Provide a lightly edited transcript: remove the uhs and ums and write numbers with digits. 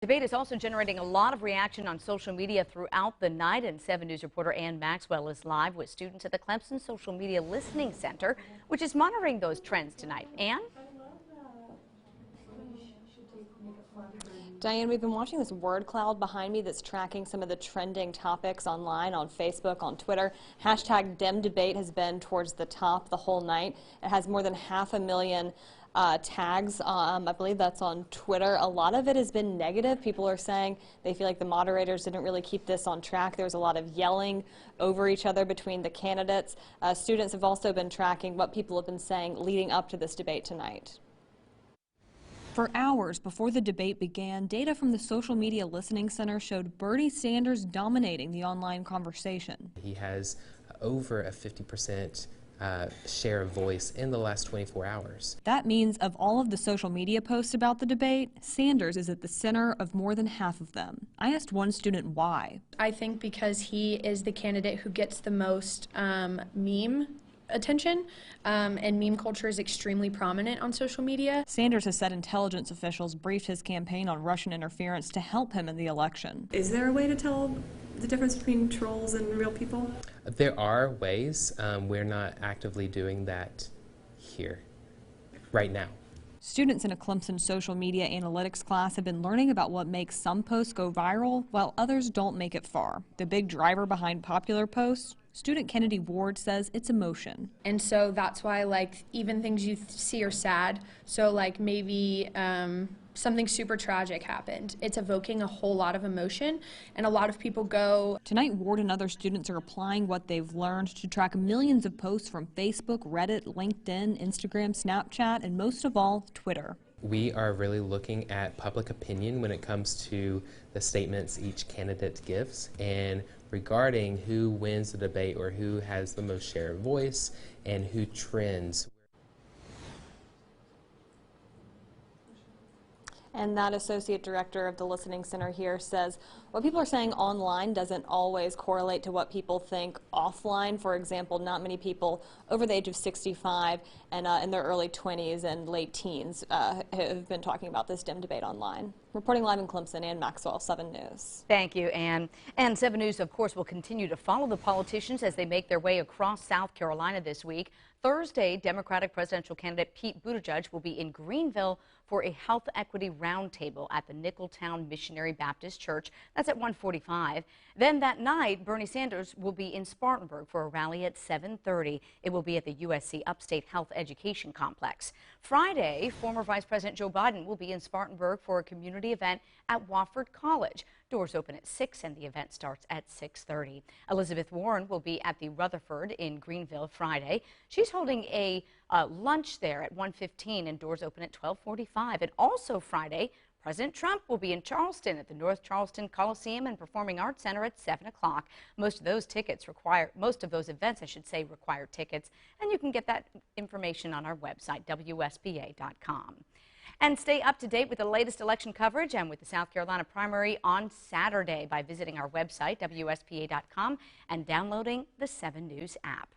Debate is also generating a lot of reaction on social media throughout the night, and 7 News reporter Ann Maxwell is live with students at the Clemson Social Media Listening Center, which is monitoring those trends tonight. Ann? Diane, we've been watching this word cloud behind me that's tracking some of the trending topics online, on Facebook, on Twitter. Hashtag #DemDebate has been towards the top the whole night. It has more than 500,000 tags. I believe that's on Twitter. A lot of it has been negative. People are saying they feel like the moderators didn't really keep this on track. There was a lot of yelling over each other between the candidates. Students have also been tracking what people have been saying leading up to this debate tonight. For hours before the debate began, data from the Social Media Listening Center showed Bernie Sanders dominating the online conversation. He has over a 50% share of voice in the last 24 hours. That means of all of the social media posts about the debate, Sanders is at the center of more than half of them. I asked one student why. I think because he is the candidate who gets the most meme attention, and meme culture is extremely prominent on social media. Sanders has said intelligence officials briefed his campaign on Russian interference to help him in the election. Is there a way to tell the difference between trolls and real people? There are ways. We're not actively doing that here right now. Students in a Clemson social media analytics class have been learning about what makes some posts go viral while others don't make it far. The big driver behind popular posts, student Kennedy Ward says it's emotion. And so that's why, like, even things you see are sad. So like maybe something super tragic happened. It's evoking a whole lot of emotion, and a lot of people go. Tonight, Ward and other students are applying what they've learned to track millions of posts from Facebook, Reddit, LinkedIn, Instagram, Snapchat, and most of all, Twitter. We are really looking at public opinion when it comes to the statements each candidate gives, and regarding who wins the debate or who has the most share of voice and who trends. And that associate director of the listening center here says what people are saying online doesn't always correlate to what people think offline. For example, not many people over the age of 65 and in their early 20s and late teens have been talking about this debate online. Reporting live in Clemson, Ann Maxwell, 7 News. Thank you, Ann. And 7 News, of course, will continue to follow the politicians as they make their way across South Carolina this week. Thursday, Democratic presidential candidate Pete Buttigieg will be in Greenville for a health equity roundtable at the Nicholtown Missionary Baptist Church. That's at 1:45. Then that night, Bernie Sanders will be in Spartanburg for a rally at 7:30. It will be at the USC Upstate Health Education Complex. Friday, former Vice President Joe Biden will be in Spartanburg for a community event at Wofford College. Doors open at 6 and the event starts at 6:30. Elizabeth Warren will be at the Rutherford in Greenville Friday. She's holding a lunch there at 1:15 and doors open at 12:45. And also Friday, President Trump will be in Charleston at the North Charleston Coliseum and Performing Arts Center at 7 o'clock. Most of those events, I should say, require tickets, and you can get that information on our website, WSPA.com. And stay up to date with the latest election coverage and with the South Carolina primary on Saturday by visiting our website, WSPA.com, and downloading the 7 News app.